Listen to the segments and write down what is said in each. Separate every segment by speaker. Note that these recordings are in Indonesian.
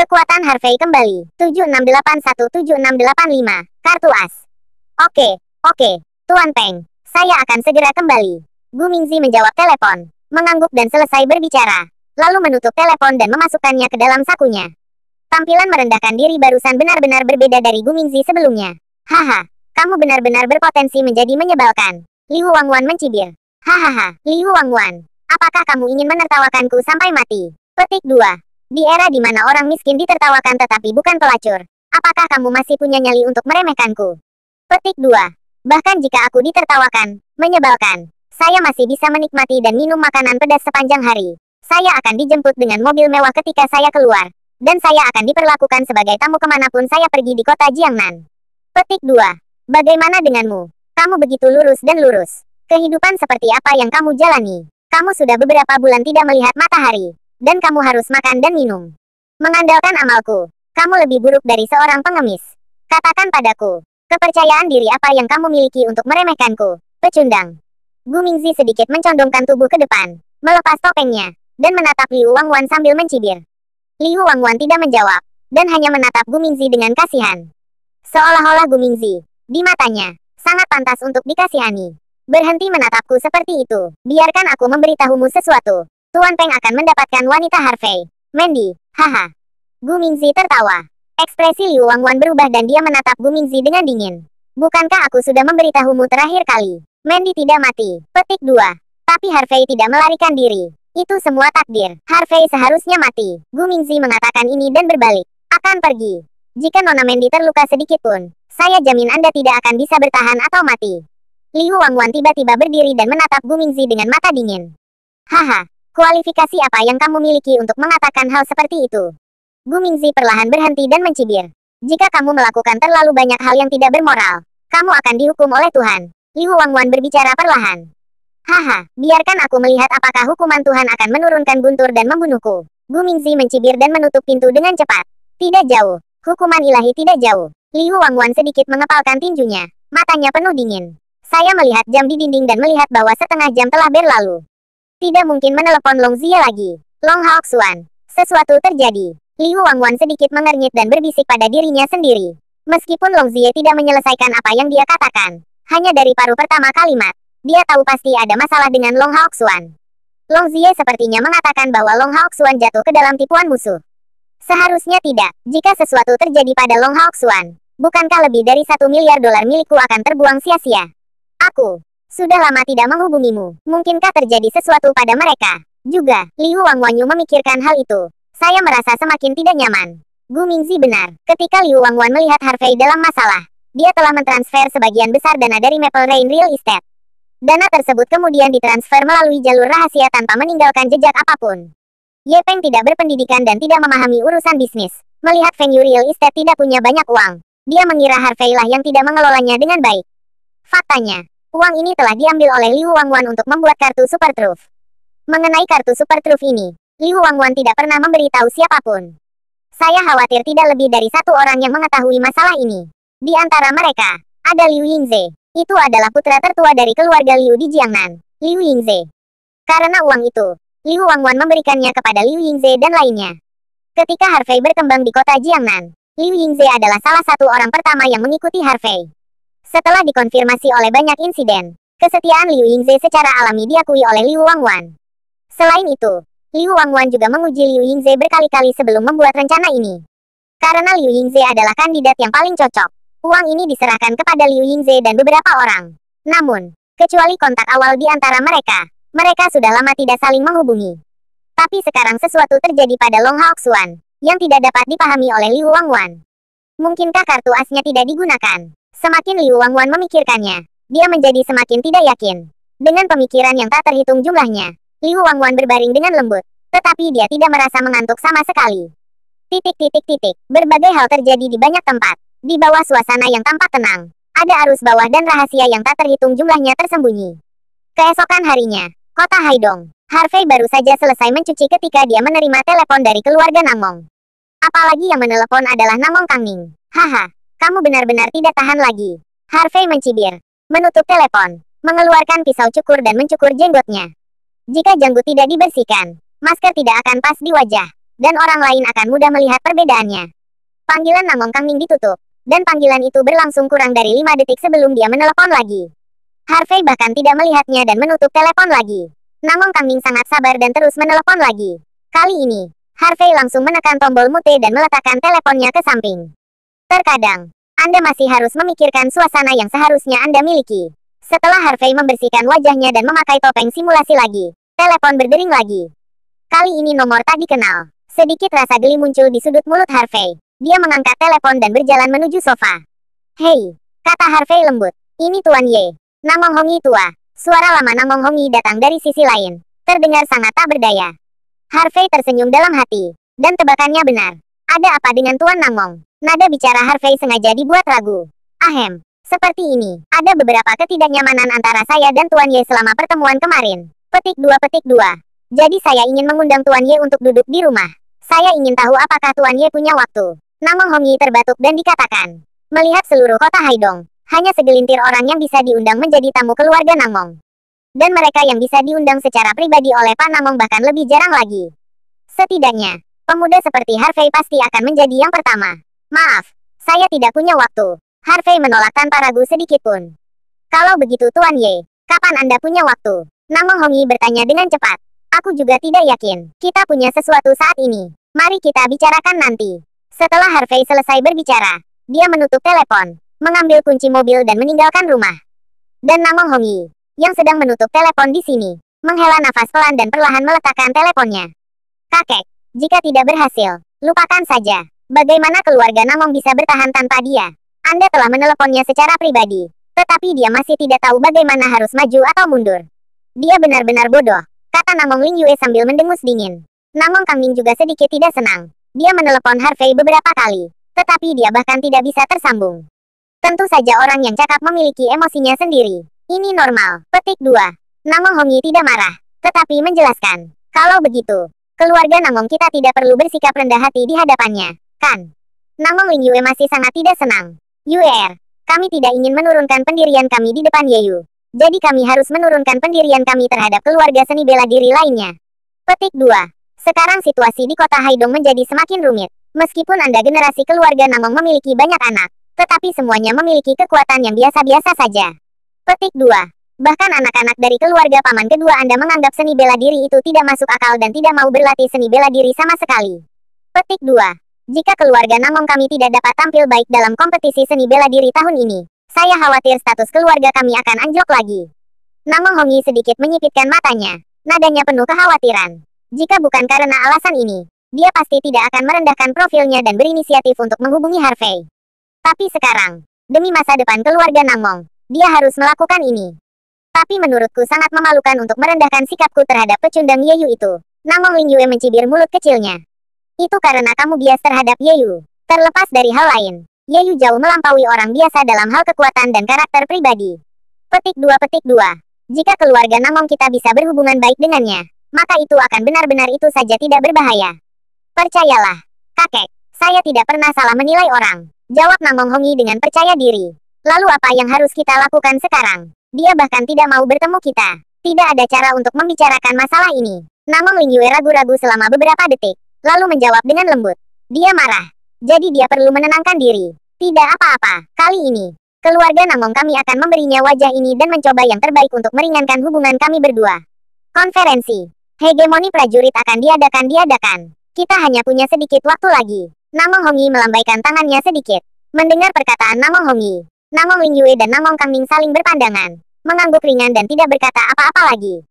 Speaker 1: Kekuatan Harvey kembali. 76817685. Kartu as. Oke. Tuan Peng. Saya akan segera kembali. Gu Mingzi menjawab telepon, mengangguk dan selesai berbicara. Lalu menutup telepon dan memasukkannya ke dalam sakunya. Tampilan merendahkan diri barusan benar-benar berbeda dari Gu Mingzi sebelumnya. Haha, kamu benar-benar berpotensi menjadi menyebalkan. Liu Wangwan mencibir. Hahaha, Liu Wangwan. Apakah kamu ingin menertawakanku sampai mati? Petik 2. Di era di mana orang miskin ditertawakan tetapi bukan pelacur, apakah kamu masih punya nyali untuk meremehkanku? Petik 2. Bahkan jika aku ditertawakan, menyebalkan, saya masih bisa menikmati dan minum makanan pedas sepanjang hari. Saya akan dijemput dengan mobil mewah ketika saya keluar, dan saya akan diperlakukan sebagai tamu kemanapun saya pergi di kota Jiangnan. Petik 2. Bagaimana denganmu? Kamu begitu lurus dan lurus. Kehidupan seperti apa yang kamu jalani? Kamu sudah beberapa bulan tidak melihat matahari. Dan kamu harus makan dan minum. Mengandalkan amalku, kamu lebih buruk dari seorang pengemis. Katakan padaku, kepercayaan diri apa yang kamu miliki untuk meremehkanku? Pecundang. Gu Mingzi sedikit mencondongkan tubuh ke depan, melepas topengnya, dan menatap Liu Wangwan sambil mencibir. Liu Wangwan tidak menjawab, dan hanya menatap Gu Mingzi dengan kasihan. Seolah-olah Gu Mingzi, di matanya, sangat pantas untuk dikasihani. Berhenti menatapku seperti itu, biarkan aku memberitahumu sesuatu. Tuan Peng akan mendapatkan wanita Harvey. Mandy, haha. Gu Mingzi tertawa. Ekspresi Liu Wangwan berubah dan dia menatap Gu Mingzi dengan dingin. Bukankah aku sudah memberitahumu terakhir kali? Mandy tidak mati. Petik 2. Tapi Harvey tidak melarikan diri. Itu semua takdir. Harvey seharusnya mati. Gu Mingzi mengatakan ini dan berbalik. Akan pergi. Jika Nona Mandy terluka sedikit pun, saya jamin Anda tidak akan bisa bertahan atau mati. Liu Wangwan tiba-tiba berdiri dan menatap Gu Mingzi dengan mata dingin. Haha. Kualifikasi apa yang kamu miliki untuk mengatakan hal seperti itu? Gu Mingzi perlahan berhenti dan mencibir. Jika kamu melakukan terlalu banyak hal yang tidak bermoral, kamu akan dihukum oleh Tuhan. Liu Wangwan berbicara perlahan. Haha, biarkan aku melihat apakah hukuman Tuhan akan menurunkan guntur dan membunuhku. Gu Mingzi mencibir dan menutup pintu dengan cepat. Tidak jauh. Hukuman ilahi tidak jauh. Liu Wangwan sedikit mengepalkan tinjunya. Matanya penuh dingin. Saya melihat jam di dinding dan melihat bahwa setengah jam telah berlalu. Tidak mungkin menelepon Long Zia lagi. Long Haoxuan. Sesuatu terjadi. Liu Wangwan sedikit mengernyit dan berbisik pada dirinya sendiri. Meskipun Long Zia tidak menyelesaikan apa yang dia katakan, hanya dari paruh pertama kalimat, dia tahu pasti ada masalah dengan Long Haoxuan. Long Zia sepertinya mengatakan bahwa Long Haoxuan jatuh ke dalam tipuan musuh. Seharusnya tidak. Jika sesuatu terjadi pada Long Haoxuan, bukankah lebih dari $1 miliar milikku akan terbuang sia-sia? Aku sudah lama tidak menghubungimu. Mungkinkah terjadi sesuatu pada mereka? Juga, Liu Wangwanyu memikirkan hal itu. Saya merasa semakin tidak nyaman. Gu Mingzi benar. Ketika Liu Wangwan melihat Harvey dalam masalah, dia telah mentransfer sebagian besar dana dari Maple Rain Real Estate. Dana tersebut kemudian ditransfer melalui jalur rahasia tanpa meninggalkan jejak apapun. Ye Peng tidak berpendidikan dan tidak memahami urusan bisnis. Melihat Fengyu Real Estate tidak punya banyak uang, dia mengira Harvey lah yang tidak mengelolanya dengan baik. Faktanya, uang ini telah diambil oleh Liu Wangwan untuk membuat kartu Super Truth. Mengenai kartu Super Truth ini, Liu Wangwan tidak pernah memberitahu siapapun. Saya khawatir tidak lebih dari satu orang yang mengetahui masalah ini. Di antara mereka, ada Liu Yingze. Itu adalah putra tertua dari keluarga Liu di Jiangnan, Liu Yingze. Karena uang itu, Liu Wangwan memberikannya kepada Liu Yingze dan lainnya. Ketika Harvey berkembang di kota Jiangnan, Liu Yingze adalah salah satu orang pertama yang mengikuti Harvey. Setelah dikonfirmasi oleh banyak insiden, kesetiaan Liu Yingze secara alami diakui oleh Liu Wangwan. Selain itu, Liu Wangwan juga menguji Liu Yingze berkali-kali sebelum membuat rencana ini. Karena Liu Yingze adalah kandidat yang paling cocok, uang ini diserahkan kepada Liu Yingze dan beberapa orang. Namun, kecuali kontak awal di antara mereka, mereka sudah lama tidak saling menghubungi. Tapi sekarang sesuatu terjadi pada Long Haoxuan, yang tidak dapat dipahami oleh Liu Wangwan. Mungkinkah kartu asnya tidak digunakan? Semakin Liu Wangwan memikirkannya, dia menjadi semakin tidak yakin. Dengan pemikiran yang tak terhitung jumlahnya, Liu Wangwan berbaring dengan lembut, tetapi dia tidak merasa mengantuk sama sekali. Berbagai hal terjadi di banyak tempat. Di bawah suasana yang tampak tenang, ada arus bawah dan rahasia yang tak terhitung jumlahnya tersembunyi. Keesokan harinya, kota Haidong. Harvey baru saja selesai mencuci ketika dia menerima telepon dari keluarga Nangmong. Apalagi yang menelepon adalah Nangmong Kangning. Haha. Kamu benar-benar tidak tahan lagi. Harvey mencibir, menutup telepon, mengeluarkan pisau cukur dan mencukur jenggotnya. Jika janggut tidak dibersihkan, masker tidak akan pas di wajah. dan orang lain akan mudah melihat perbedaannya. Panggilan Namong Kangming ditutup, dan panggilan itu berlangsung kurang dari 5 detik sebelum dia menelepon lagi. Harvey bahkan tidak melihatnya dan menutup telepon lagi. Namong Kangming sangat sabar dan terus menelepon lagi. Kali ini, Harvey langsung menekan tombol mute dan meletakkan teleponnya ke samping. Terkadang, Anda masih harus memikirkan suasana yang seharusnya Anda miliki. Setelah Harvey membersihkan wajahnya dan memakai topeng simulasi lagi, telepon berdering lagi. Kali ini nomor tak dikenal. Sedikit rasa geli muncul di sudut mulut Harvey. Dia mengangkat telepon dan berjalan menuju sofa. "Hei," kata Harvey lembut. "Ini Tuan Ye. Namong Hongi tua." Suara lama Namong Hongi datang dari sisi lain. Terdengar sangat tak berdaya. Harvey tersenyum dalam hati. Dan tebakannya benar. Ada apa dengan Tuan Namong? Nada bicara Harvey sengaja dibuat ragu. "Ahem. Seperti ini. Ada beberapa ketidaknyamanan antara saya dan Tuan Ye selama pertemuan kemarin. Petik 2. Jadi saya ingin mengundang Tuan Ye untuk duduk di rumah. Saya ingin tahu apakah Tuan Ye punya waktu." Namong Hongi terbatuk dan dikatakan, "Melihat seluruh kota Haidong, hanya segelintir orang yang bisa diundang menjadi tamu keluarga Namong. Dan mereka yang bisa diundang secara pribadi oleh Pak Namong bahkan lebih jarang lagi. Setidaknya, pemuda seperti Harvey pasti akan menjadi yang pertama. Maaf, saya tidak punya waktu." Harvey menolak tanpa ragu sedikit pun. "Kalau begitu Tuan Ye, kapan Anda punya waktu?" Namong Hongi bertanya dengan cepat. "Aku juga tidak yakin. Kita punya sesuatu saat ini. Mari kita bicarakan nanti." Setelah Harvey selesai berbicara, dia menutup telepon, mengambil kunci mobil dan meninggalkan rumah. Dan Namong Hongi, yang sedang menutup telepon di sini, menghela nafas pelan dan perlahan meletakkan teleponnya. "Kakek, jika tidak berhasil, lupakan saja. Bagaimana keluarga Namong bisa bertahan tanpa dia? Anda telah meneleponnya secara pribadi, tetapi dia masih tidak tahu bagaimana harus maju atau mundur. Dia benar-benar bodoh," kata Namong Ling Yue sambil mendengus dingin. Namong Kangming juga sedikit tidak senang. Dia menelepon Harvey beberapa kali, tetapi dia bahkan tidak bisa tersambung. Tentu saja orang yang cakap memiliki emosinya sendiri. Ini normal. Petik 2. Namong Hongi tidak marah, tetapi menjelaskan, "Kalau begitu, keluarga Namong kita tidak perlu bersikap rendah hati di hadapannya, kan?" Namong Ling Yue masih sangat tidak senang. "Yue, kami tidak ingin menurunkan pendirian kami di depan Yeyu. Jadi kami harus menurunkan pendirian kami terhadap keluarga seni bela diri lainnya." Petik 2. Sekarang situasi di kota Haidong menjadi semakin rumit. Meskipun Anda generasi keluarga Namong memiliki banyak anak, tetapi semuanya memiliki kekuatan yang biasa-biasa saja. Petik 2. Bahkan anak-anak dari keluarga paman kedua Anda menganggap seni bela diri itu tidak masuk akal dan tidak mau berlatih seni bela diri sama sekali. Petik 2. Jika keluarga Namong kami tidak dapat tampil baik dalam kompetisi seni bela diri tahun ini, saya khawatir status keluarga kami akan anjlok lagi. Namong Hongi sedikit menyipitkan matanya. Nadanya penuh kekhawatiran. Jika bukan karena alasan ini, dia pasti tidak akan merendahkan profilnya dan berinisiatif untuk menghubungi Harvey. Tapi sekarang, demi masa depan keluarga Namong, dia harus melakukan ini. Tapi menurutku sangat memalukan untuk merendahkan sikapku terhadap pecundang Yeyu itu. Namong Ling Yue mencibir mulut kecilnya. "Itu karena kamu bias terhadap Yeyu. Terlepas dari hal lain, Yeyu jauh melampaui orang biasa dalam hal kekuatan dan karakter pribadi." Petik 2. Jika keluarga Namong kita bisa berhubungan baik dengannya, maka itu akan benar-benar itu saja tidak berbahaya. "Percayalah, kakek, saya tidak pernah salah menilai orang," jawab Namong Hongi dengan percaya diri. "Lalu apa yang harus kita lakukan sekarang? Dia bahkan tidak mau bertemu kita. Tidak ada cara untuk membicarakan masalah ini." Namong Ling Yue ragu-ragu selama beberapa detik, lalu menjawab dengan lembut. Dia marah. Jadi dia perlu menenangkan diri. "Tidak apa-apa, kali ini, keluarga Namong kami akan memberinya wajah ini dan mencoba yang terbaik untuk meringankan hubungan kami berdua. Konferensi hegemoni prajurit akan diadakan. Kita hanya punya sedikit waktu lagi." Namong Hongi melambaikan tangannya sedikit. Mendengar perkataan Namong Hongi, Namong Ling Yue dan Namong Kangming saling berpandangan, mengangguk ringan dan tidak berkata apa-apa lagi.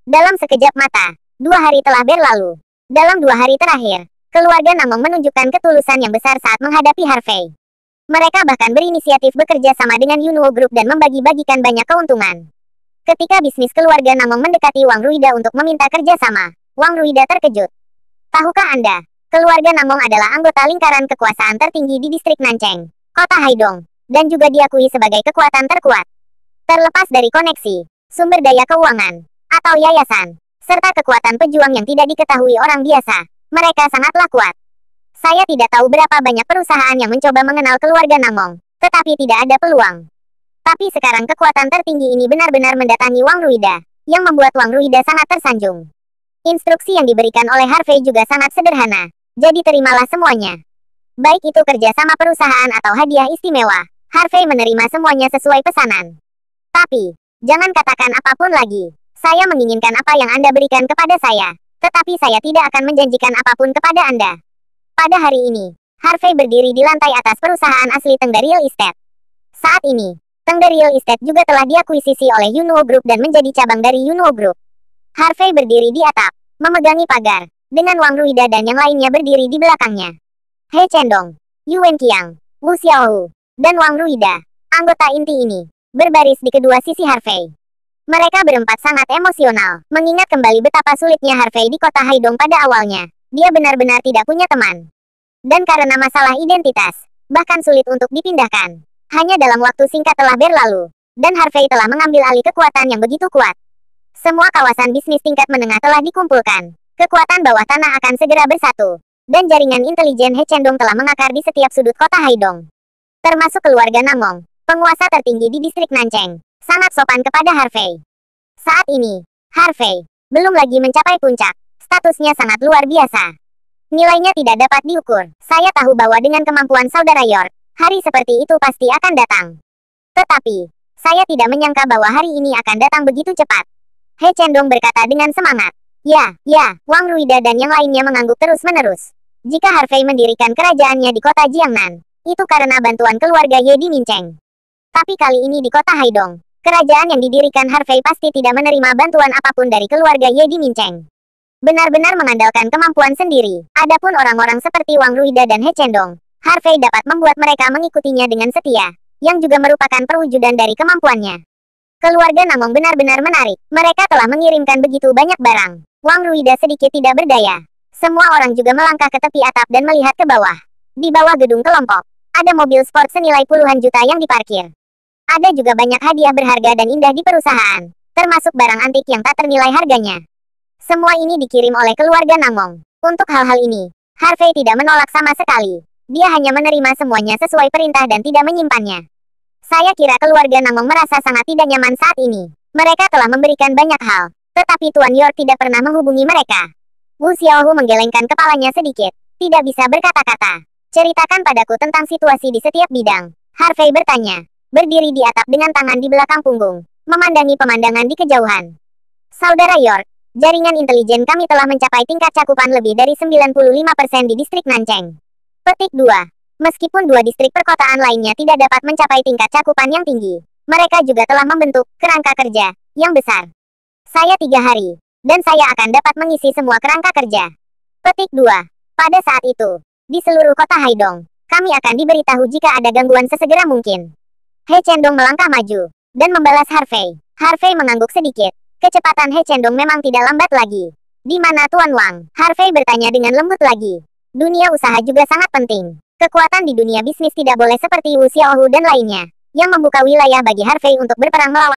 Speaker 1: Dalam sekejap mata, 2 hari telah berlalu. Dalam 2 hari terakhir, keluarga Namong menunjukkan ketulusan yang besar saat menghadapi Harvey. Mereka bahkan berinisiatif bekerja sama dengan Yunwo Group dan membagi-bagikan banyak keuntungan. Ketika bisnis keluarga Namong mendekati Wang Ruida untuk meminta kerjasama, Wang Ruida terkejut. "Tahukah Anda, keluarga Namong adalah anggota lingkaran kekuasaan tertinggi di distrik Nancheng, kota Haidong, dan juga diakui sebagai kekuatan terkuat. Terlepas dari koneksi, sumber daya keuangan, atau yayasan, serta kekuatan pejuang yang tidak diketahui orang biasa, mereka sangatlah kuat. Saya tidak tahu berapa banyak perusahaan yang mencoba mengenal keluarga Namong, tetapi tidak ada peluang. Tapi sekarang kekuatan tertinggi ini benar-benar mendatangi Wang Ruida, yang membuat Wang Ruida sangat tersanjung. Instruksi yang diberikan oleh Harvey juga sangat sederhana. Jadi terimalah semuanya. Baik itu kerja sama perusahaan atau hadiah istimewa, Harvey menerima semuanya sesuai pesanan. Tapi, jangan katakan apapun lagi. Saya menginginkan apa yang Anda berikan kepada saya. Tetapi saya tidak akan menjanjikan apapun kepada Anda. Pada hari ini, Harvey berdiri di lantai atas perusahaan asli Tengda Real Estate. Saat ini, Tengda Real Estate juga telah diakuisisi oleh Yunho Group dan menjadi cabang dari Yunho Group. Harvey berdiri di atap, memegangi pagar, dengan Wang Ruida dan yang lainnya berdiri di belakangnya. He Chendong, Yuan Qiang, Wu Xiaohu, dan Wang Ruida, anggota inti ini, berbaris di kedua sisi Harvey. Mereka berempat sangat emosional, mengingat kembali betapa sulitnya Harvey di kota Haidong pada awalnya. Dia benar-benar tidak punya teman. Dan karena masalah identitas, bahkan sulit untuk dipindahkan. Hanya dalam waktu singkat telah berlalu, dan Harvey telah mengambil alih kekuatan yang begitu kuat. Semua kawasan bisnis tingkat menengah telah dikumpulkan. Kekuatan bawah tanah akan segera bersatu. Dan jaringan intelijen He Chendong telah mengakar di setiap sudut kota Haidong. Termasuk keluarga Namong, penguasa tertinggi di distrik Nancheng, sangat sopan kepada Harvey. Saat ini, Harvey belum lagi mencapai puncak. Statusnya sangat luar biasa. Nilainya tidak dapat diukur. Saya tahu bahwa dengan kemampuan saudara York, hari seperti itu pasti akan datang. Tetapi, saya tidak menyangka bahwa hari ini akan datang begitu cepat. He Chendong berkata dengan semangat. Ya, Wang Ruida dan yang lainnya mengangguk terus-menerus. Jika Harvey mendirikan kerajaannya di kota Jiangnan, itu karena bantuan keluarga Ye di Mincheng. Tapi kali ini di kota Haidong, kerajaan yang didirikan Harvey pasti tidak menerima bantuan apapun dari keluarga Ye di Mincheng. Benar-benar mengandalkan kemampuan sendiri. Adapun orang-orang seperti Wang Ruida dan He Chendong, Harvey dapat membuat mereka mengikutinya dengan setia, yang juga merupakan perwujudan dari kemampuannya. Keluarga Namong benar-benar menarik. Mereka telah mengirimkan begitu banyak barang. Wang Ruida sedikit tidak berdaya. Semua orang juga melangkah ke tepi atap dan melihat ke bawah. Di bawah gedung kelompok, ada mobil sport senilai puluhan juta yang diparkir. Ada juga banyak hadiah berharga dan indah di perusahaan, termasuk barang antik yang tak ternilai harganya. Semua ini dikirim oleh keluarga Namong. Untuk hal-hal ini, Harvey tidak menolak sama sekali. Dia hanya menerima semuanya sesuai perintah dan tidak menyimpannya. Saya kira keluarga Namong merasa sangat tidak nyaman saat ini. Mereka telah memberikan banyak hal, tetapi Tuan York tidak pernah menghubungi mereka. Wu Xiaohu menggelengkan kepalanya sedikit. Tidak bisa berkata-kata. Ceritakan padaku tentang situasi di setiap bidang. Harvey bertanya. Berdiri di atap dengan tangan di belakang punggung. Memandangi pemandangan di kejauhan. Saudara York, jaringan intelijen kami telah mencapai tingkat cakupan lebih dari 95% di distrik Nancheng. Petik 2. Meskipun dua distrik perkotaan lainnya tidak dapat mencapai tingkat cakupan yang tinggi, mereka juga telah membentuk kerangka kerja yang besar. Saya 3 hari. Dan saya akan dapat mengisi semua kerangka kerja. Petik 2. Pada saat itu, di seluruh kota Haidong, kami akan diberitahu jika ada gangguan sesegera mungkin. He Chendong melangkah maju, dan membalas Harvey. Harvey mengangguk sedikit. Kecepatan He Chendong memang tidak lambat lagi. Di mana Tuan Wang? Harvey bertanya dengan lembut lagi. Dunia usaha juga sangat penting. Kekuatan di dunia bisnis tidak boleh seperti Wu Xiaohu dan lainnya, yang membuka wilayah bagi Harvey untuk berperang melawan